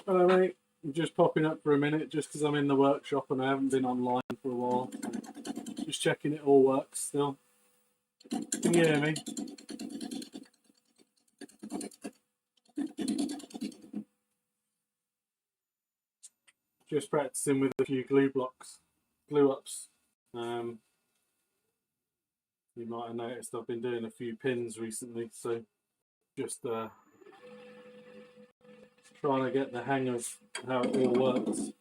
Hello mate, I'm just popping up for a minute just because I'm in the workshop and I haven't been online for a while. Just checking it all works still. Can you hear me? Just practicing with a few glue ups. You might have noticed I've been doing a few pins recently, so just trying to get the hang of how it all works.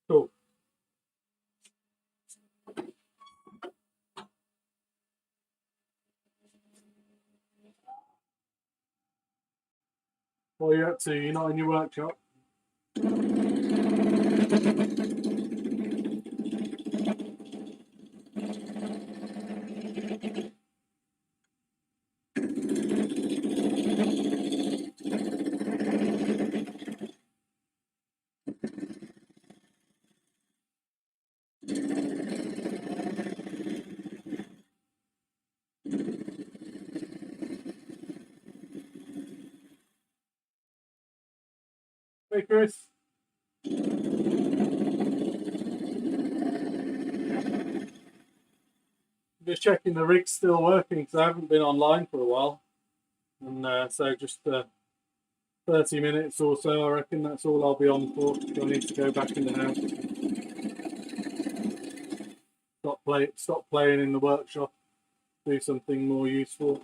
Cool. What are you up to? You're not in your workshop? Hey Chris. Just checking the rig's still working because I haven't been online for a while. And so just 30 minutes or so, I reckon that's all I'll be on for. I need to go back in the house. Stop playing in the workshop. Do something more useful.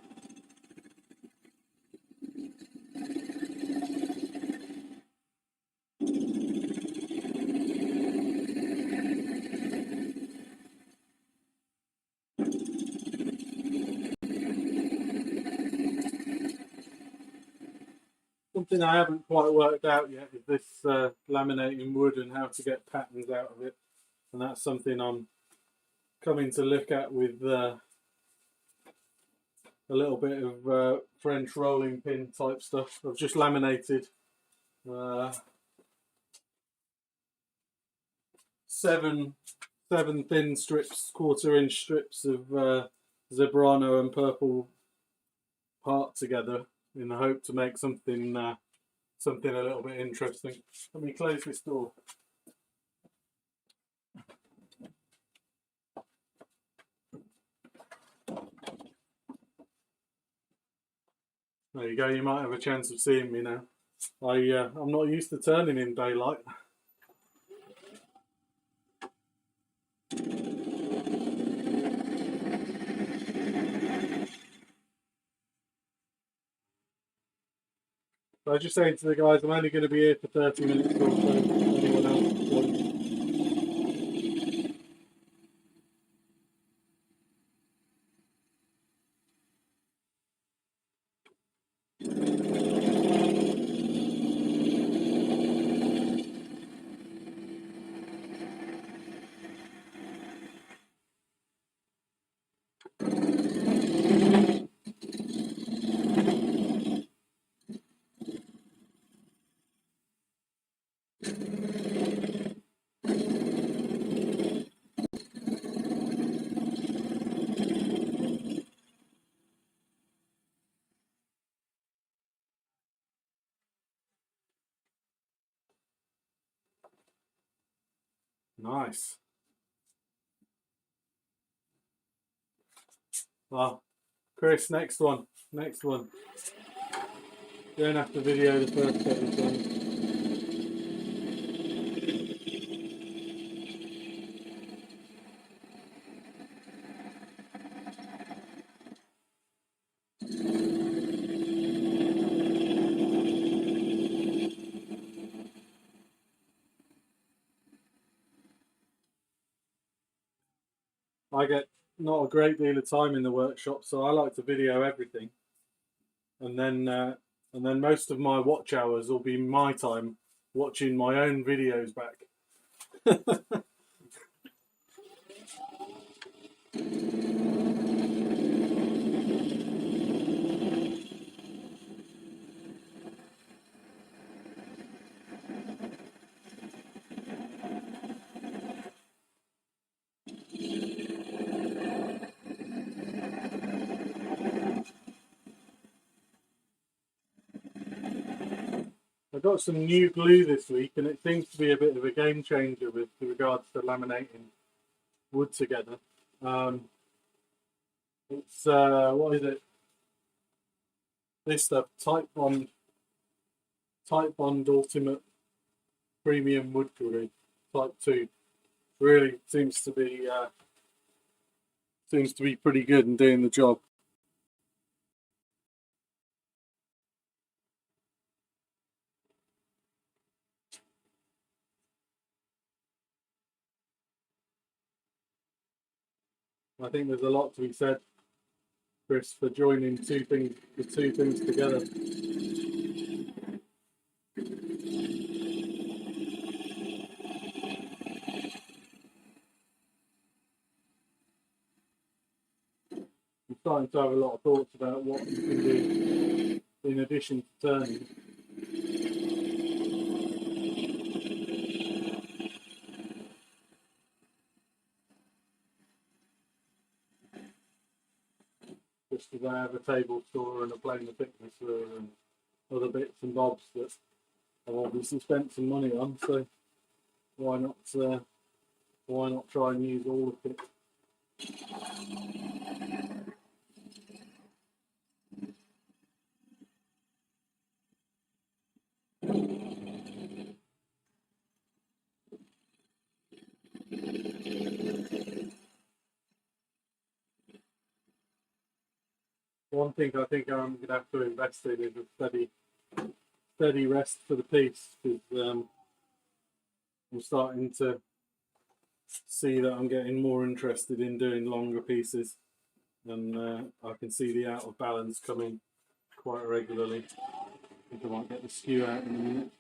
Something I haven't quite worked out yet is this laminating wood and how to get patterns out of it. And that's something I'm coming to look at with a little bit of French rolling pin type stuff. I've just laminated seven thin strips, 1/4 inch strips of zebrano and purple part together in the hope to make something a little bit interesting. Let me close this door. There you go, you might have a chance of seeing me now. I'm not used to turning in daylight. So I was just saying to the guys, I'm only going to be here for 30 minutes or so. Anyone else join? Nice. Well, Chris, next one. You don't have to video the first set of done. I get not a great deal of time in the workshop, so I like to video everything, and then most of my watch hours will be my time watching my own videos back. I got some new glue this week, and it seems to be a bit of a game changer with regards to laminating wood together. It's what is it? This stuff, Type Bond Ultimate Premium Wood Glue, Type 2. Really seems to be pretty good and doing the job. I think there's a lot to be said, Chris, for joining the two things together. I'm starting to have a lot of thoughts about what you can do in addition to turning. Just as I have a table saw and a plane of thickness and other bits and bobs that I've obviously spent some money on, so why not try and use all of it? One thing I think I'm going to have to invest in is a steady rest for the piece, because I'm starting to see that I'm getting more interested in doing longer pieces, and I can see the out of balance coming quite regularly. I think I might get the skew out in a minute.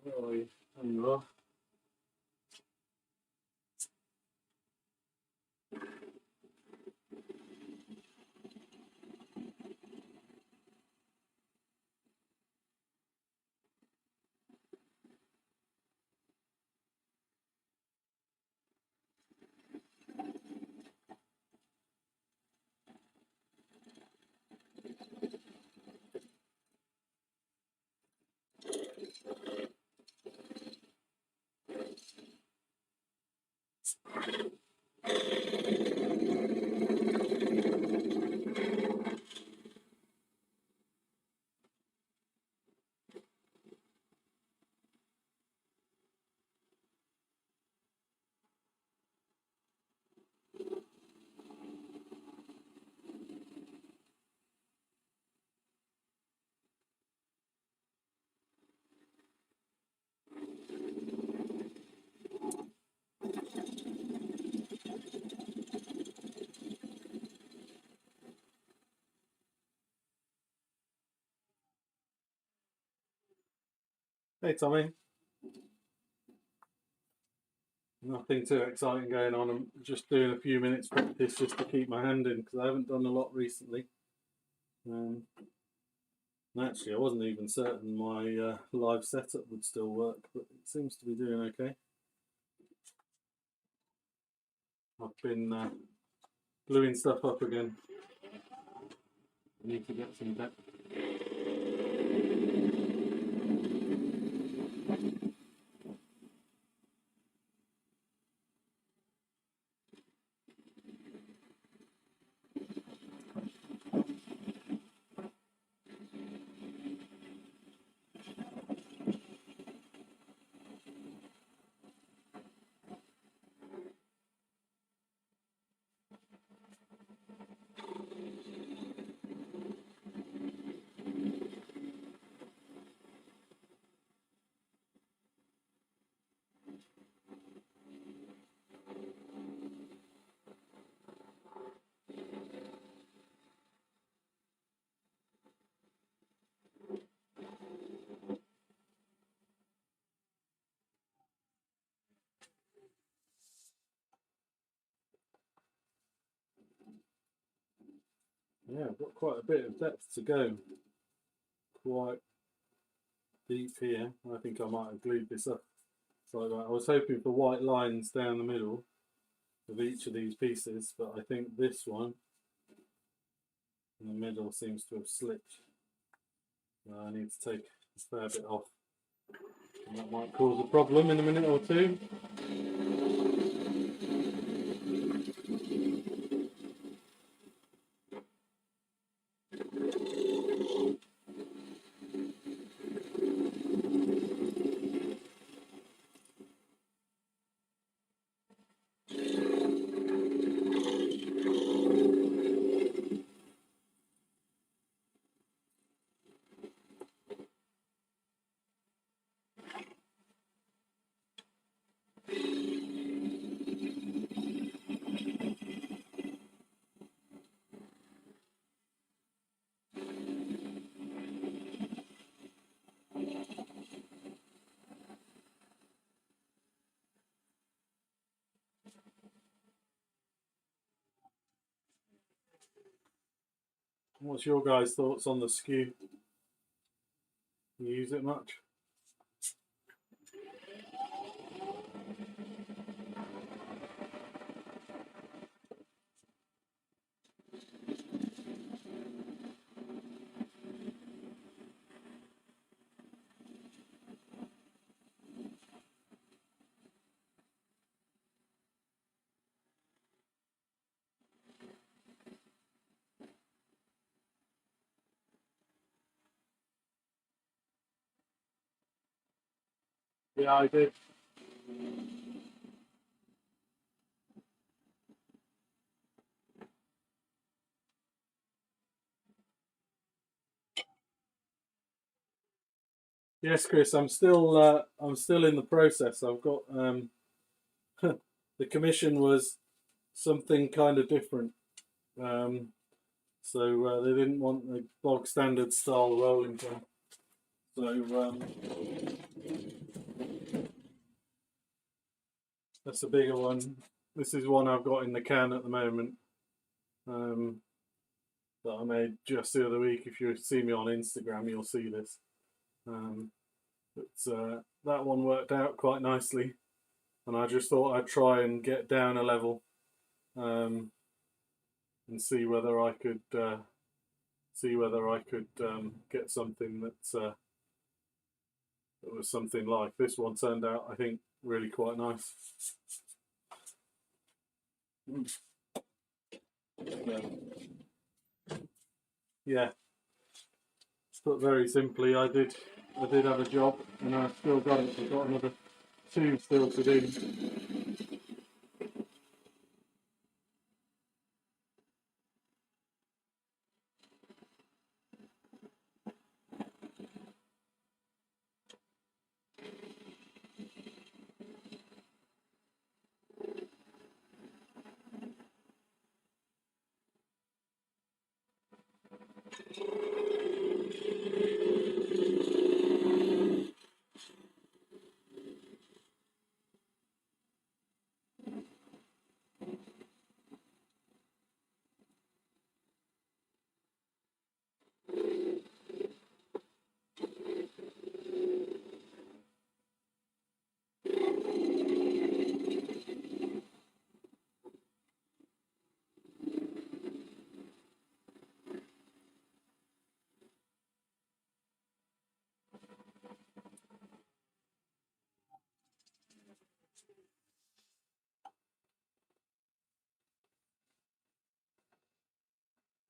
Where are you? There you are. Hey Tommy. Nothing too exciting going on. I'm just doing a few minutes practice just to keep my hand in, because I haven't done a lot recently. Actually, I wasn't even certain my live setup would still work, but it seems to be doing okay. I've been gluing stuff up again. I need to get some depth. Yeah, I've got quite a bit of depth to go. Quite deep here. I think I might have glued this up like that. I was hoping for white lines down the middle of each of these pieces, but I think this one in the middle seems to have slipped. I need to take a fair bit off, and that might cause a problem in a minute or two. What's your guys' thoughts on the skew? You use it much? Yeah, I did. Yes, Chris, I'm still in the process. I've got the commission was something kind of different. So they didn't want the bog standard style rolling pin. So that's a bigger one. This is one I've got in the can at the moment, that I made just the other week. If you see me on Instagram, you'll see this. But that one worked out quite nicely, and I just thought I'd try and get down a level, and see whether I could get something that was something like this one. Turned out, I think, really quite nice. Yeah, put very simply, I did have a job, and I still got it. I've got another 2 still to do.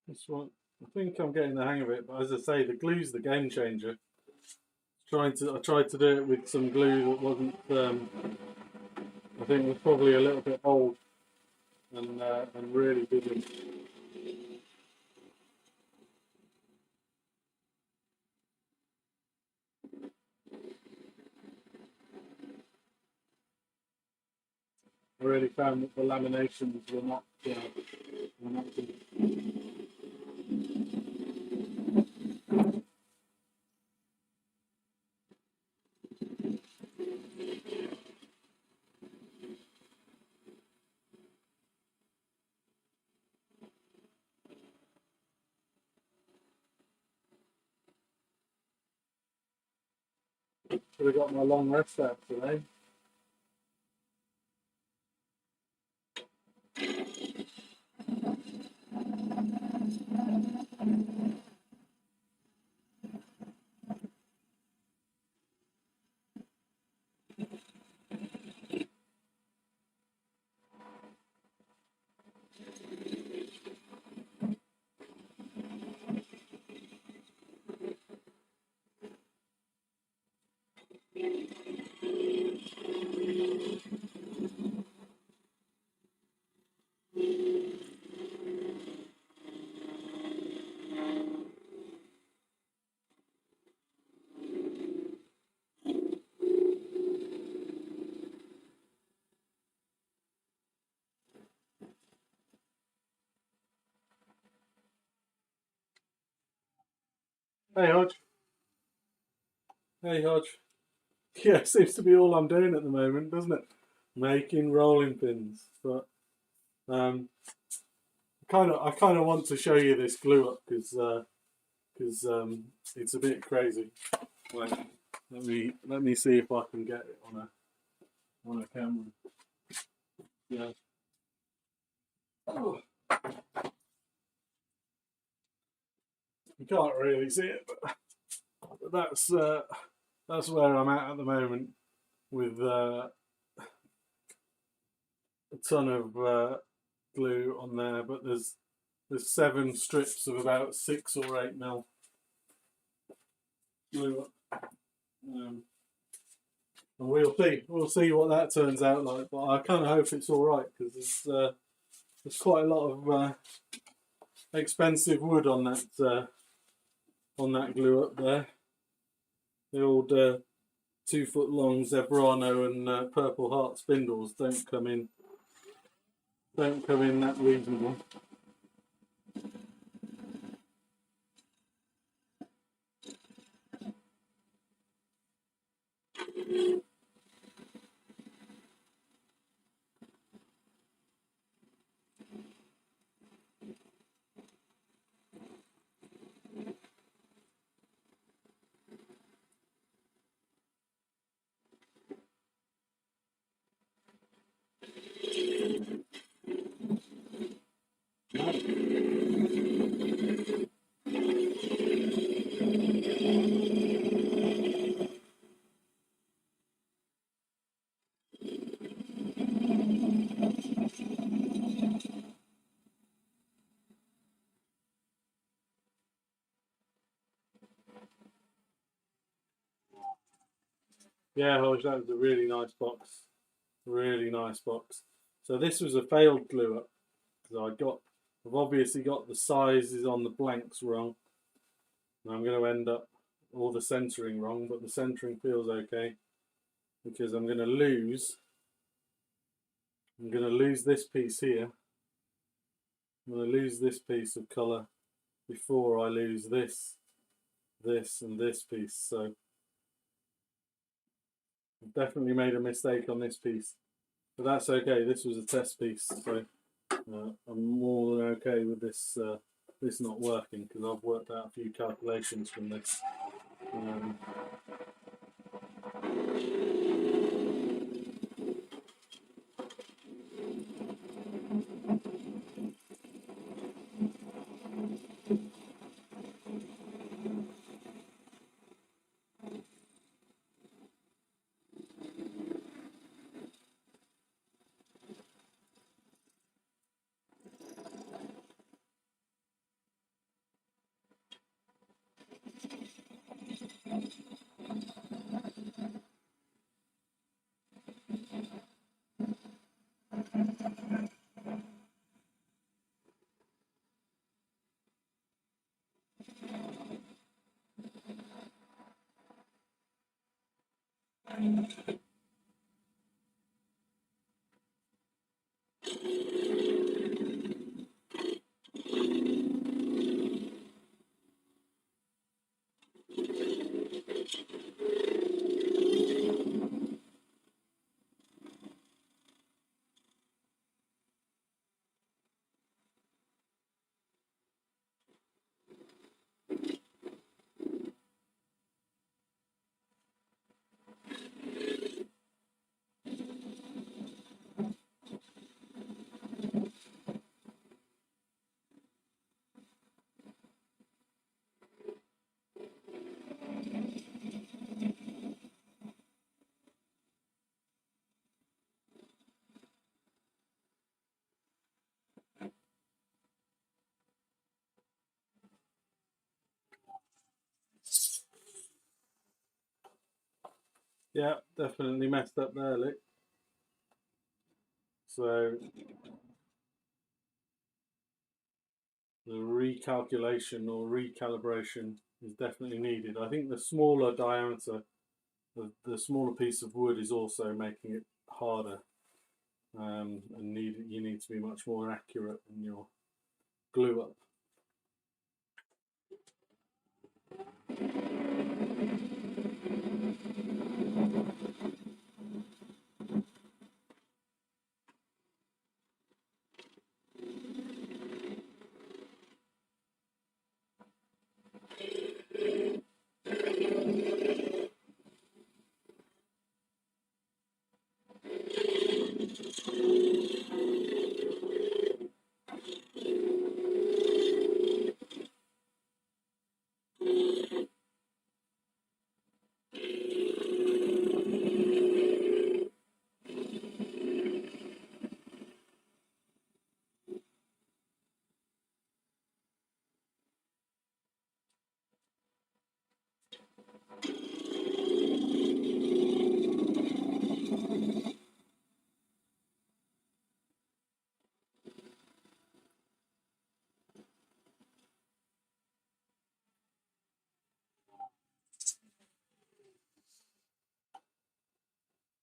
This one, I think I'm getting the hang of it, but as I say, the glue's the game changer. I tried to do it with some glue that wasn't, I think was probably a little bit old, and really didn't. I really found that the laminations were not good. Could have got my long rest out today. Hey Hodge. Hey Hodge. Yeah, seems to be all I'm doing at the moment, doesn't it? Making rolling pins. But I kind of want to show you this glue up because it's a bit crazy. Wait, let me see if I can get it on a camera. Yeah. Oh, you can't really see it, but that's where I'm at the moment with a ton of glue on there. But there's 7 strips of about 6 or 8 mil glue up. And we'll see what that turns out like. But I kind of hope it's all right because there's quite a lot of expensive wood on that glue up there. The old 2 foot long Zebrano and Purple Heart spindles don't come in that reasonable. Yeah, Hodge, that was a really nice box. Really nice box. So this was a failed glue up because I've obviously got the sizes on the blanks wrong. And I'm going to end up all the centering wrong, but the centering feels okay because I'm going to lose this piece here. I'm going to lose this piece of colour before I lose this, and this piece. So I've definitely made a mistake on this piece, but that's okay. This was a test piece, so I'm more than okay with this this not working because I've worked out a few calculations from this. Yeah, definitely messed up there, Lick. So the recalculation or recalibration is definitely needed. I think the smaller diameter, the smaller piece of wood is also making it harder, and you need to be much more accurate in your glue up.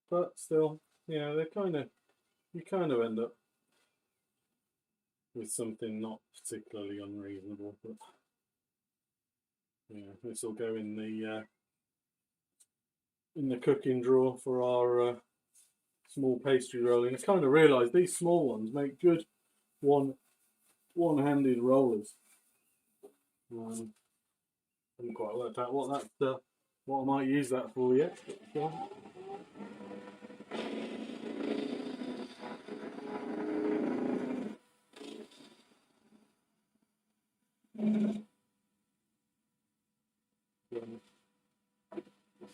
But still, yeah, they're you kind of end up with something not particularly unreasonable. But yeah, this will go in the cooking drawer for our small pastry rolling. I kind of realised these small ones make good one-handed rollers. Haven't quite worked out what I might use that for yet. But,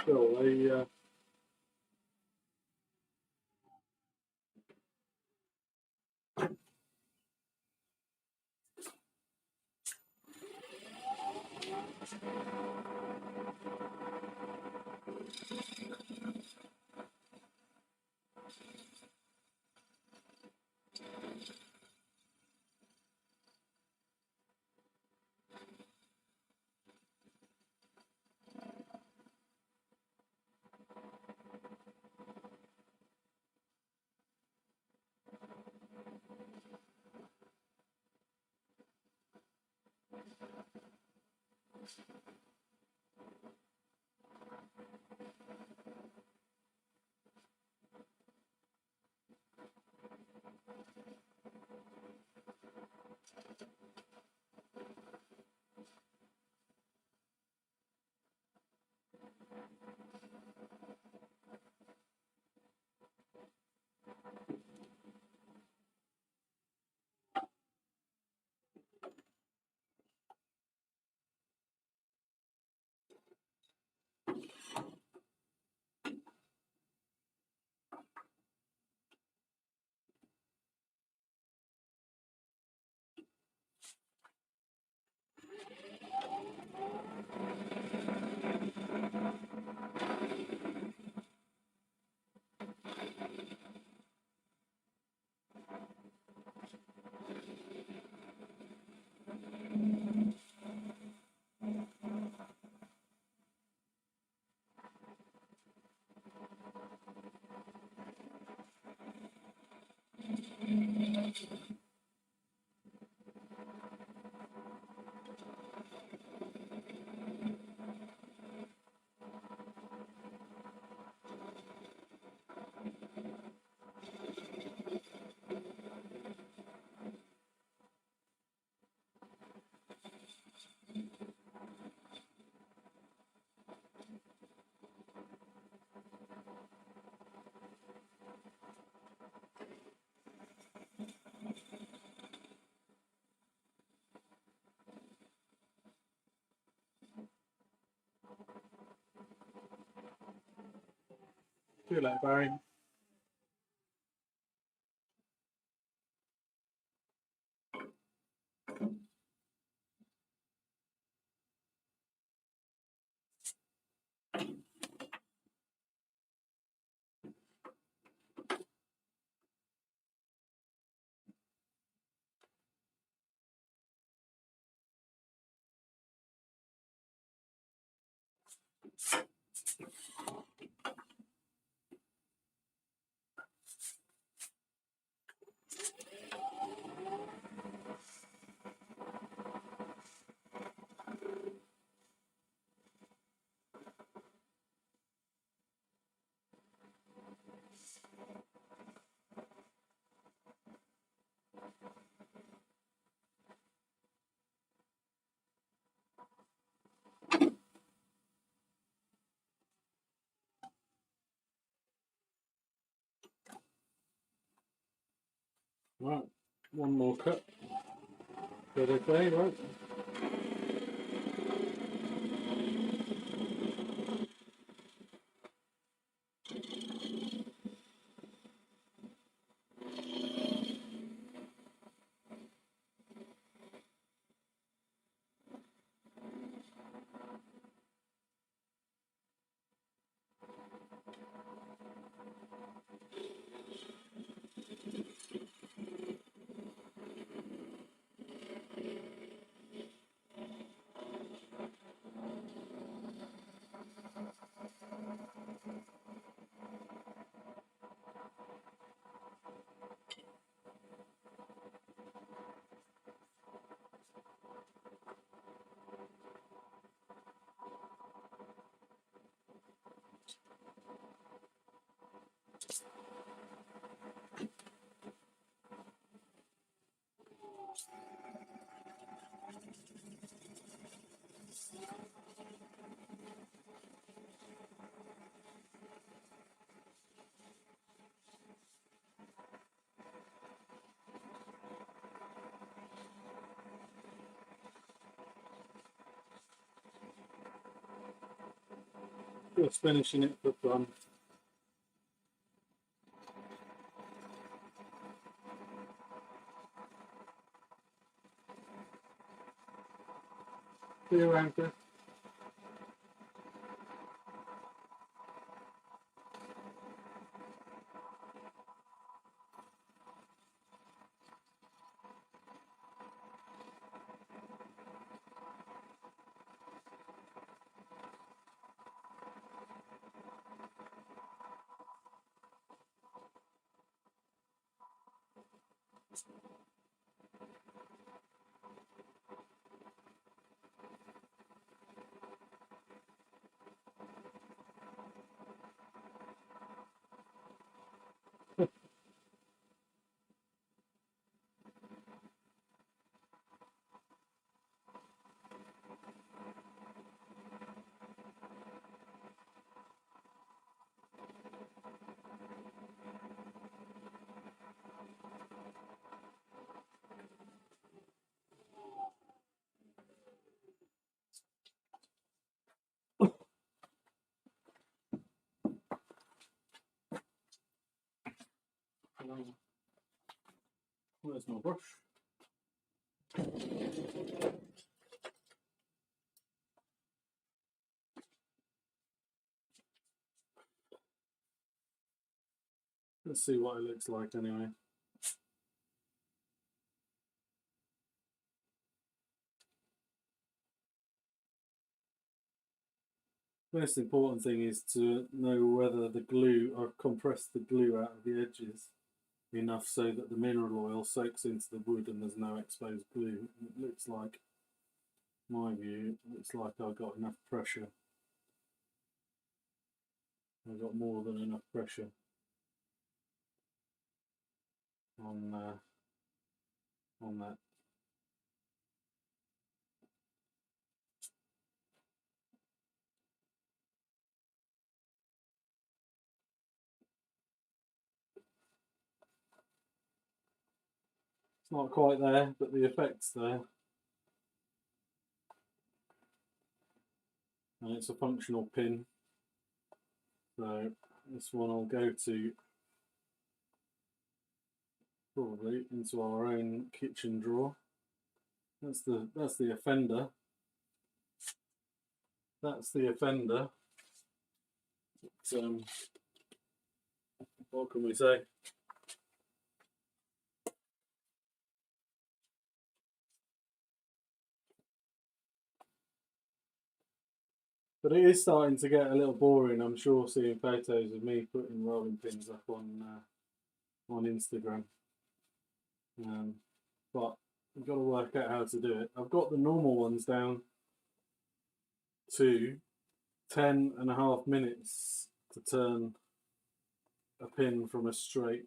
still, see you later, Barry. Right, one more cut. Good, okay, right. Just finishing it for fun. See you around, Chris. Where's my brush? Let's see what it looks like anyway. Most important thing is to know whether the glue, or compress the glue out of the edges enough so that the mineral oil soaks into the wood and there's no exposed glue. It looks like, my view, it looks like I've got enough pressure. I've got more than enough pressure on that. It's not quite there, but the effect's there. And it's a functional pin. So this one I'll go to probably into our own kitchen drawer. That's the offender. That's the offender. What can we say? But it is starting to get a little boring, I'm sure, seeing photos of me putting rolling pins up on Instagram. But I've got to work out how to do it. I've got the normal ones down to 10.5 minutes to turn a pin from a straight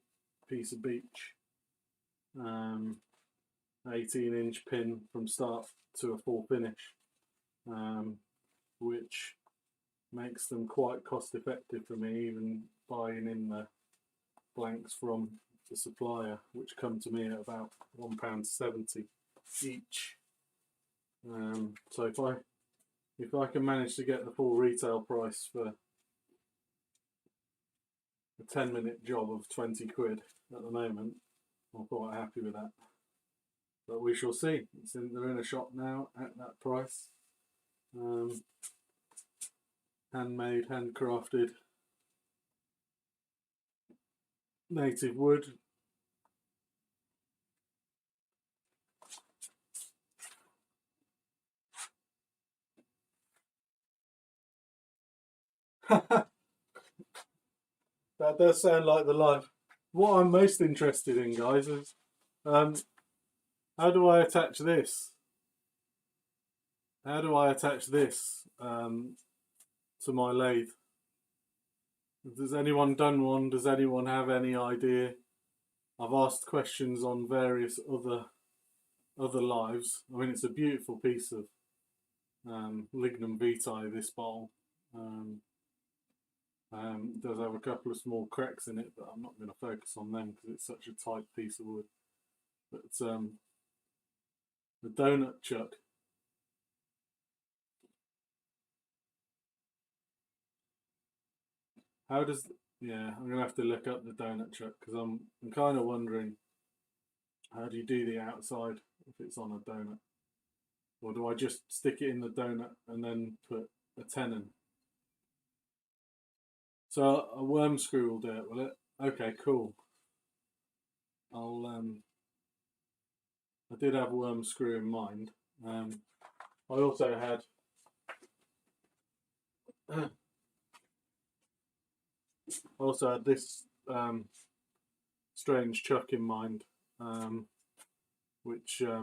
piece of beech. 18-inch pin from start to a full finish, which makes them quite cost effective for me, even buying in the blanks from the supplier, which come to me at about £1.70 each. So if I can manage to get the full retail price for a 10-minute job of 20 quid at the moment, I'm quite happy with that. But we shall see. They're in a shop now at that price. Handmade, handcrafted, native wood. That does sound like the life. What I'm most interested in, guys, is how do I attach this? How do I attach this to my lathe? Has anyone done one? Does anyone have any idea? I've asked questions on various other lives. I mean, it's a beautiful piece of lignum vitae, this bowl. Does have a couple of small cracks in it, but I'm not going to focus on them because it's such a tight piece of wood. But the donut chuck. How does... Yeah, I'm going to have to look up the donut chuck because I'm kind of wondering, how do you do the outside if it's on a donut? Or do I just stick it in the donut and then put a tenon? So a worm screw will do it, will it? Okay, cool. I did have a worm screw in mind. I also had this strange chuck in mind, which I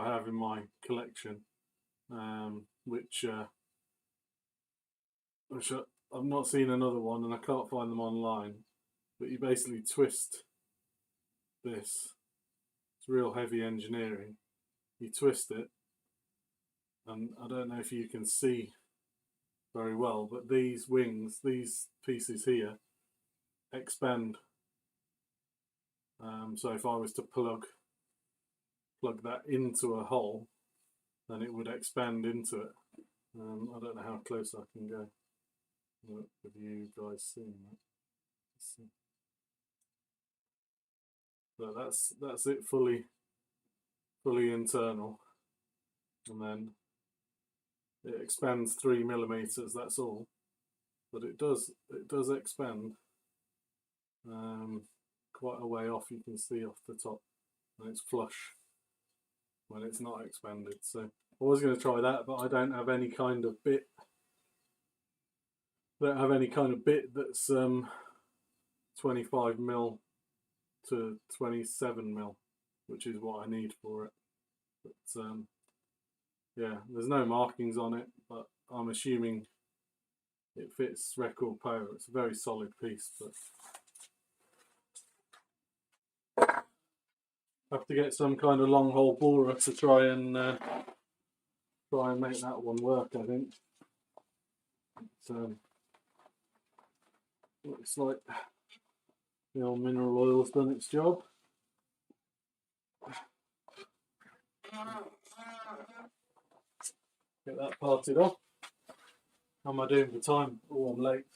have in my collection, which I've not seen another one, and I can't find them online. But you basically twist this. It's real heavy engineering. You twist it, and I don't know if you can see very well, but these wings, these pieces here, expand. So if I was to plug that into a hole, then it would expand into it. I don't know how close I can go with you guys seeing that. See. So that's it, fully internal, and then it expands 3 millimeters. That's all, but it does expand quite a way off. You can see off the top, and it's flush when it's not expanded. So I was going to try that, but I don't have any kind of bit. That's 25 mil to 27 mil, which is what I need for it. But yeah, there's no markings on it, but I'm assuming it fits record power. It's a very solid piece, but I have to get some kind of long hole borer to try and make that one work, I think. So looks like the old mineral oil's done its job. Get that parted off. How am I doing for time? Oh, I'm late.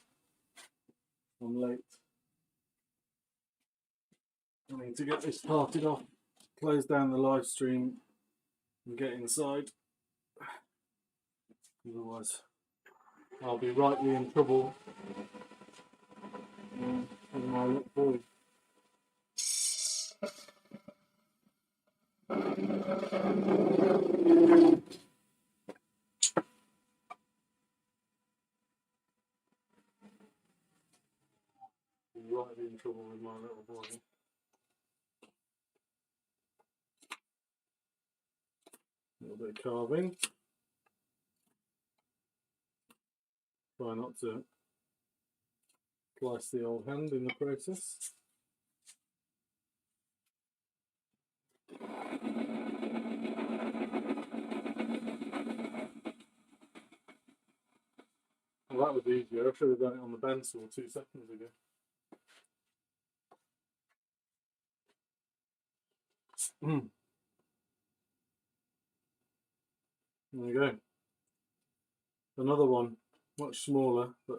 I need to get this parted off, close down the live stream and get inside. Otherwise I'll be rightly in trouble with my little boy. trouble with my little boy. A little bit of carving. Try not to slice the old hand in the process. Well, that was easier. I should have done it on the bandsaw 2 seconds ago. There you go. Another one, much smaller, but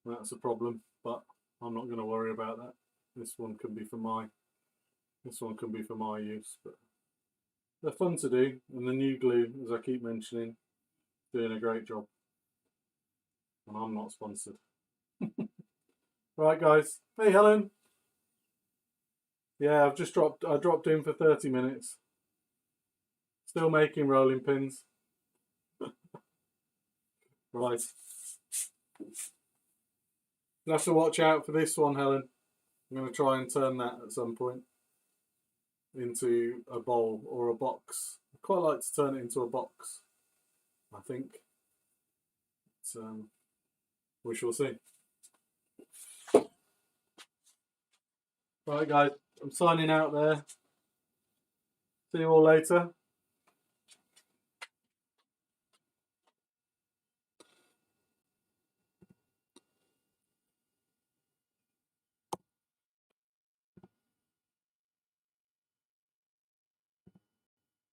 that's a problem. But I'm not going to worry about that. This one can be for my use. But they're fun to do, and the new glue, as I keep mentioning, doing a great job. And I'm not sponsored. Right, guys. Hey, Helen. Yeah, I dropped in for 30 minutes. Still making rolling pins. Right. You'll have to watch out for this one, Helen. I'm going to try and turn that at some point into a bowl or a box. I quite like to turn it into a box, I think. We shall see. Right, guys, I'm signing out there. See you all later.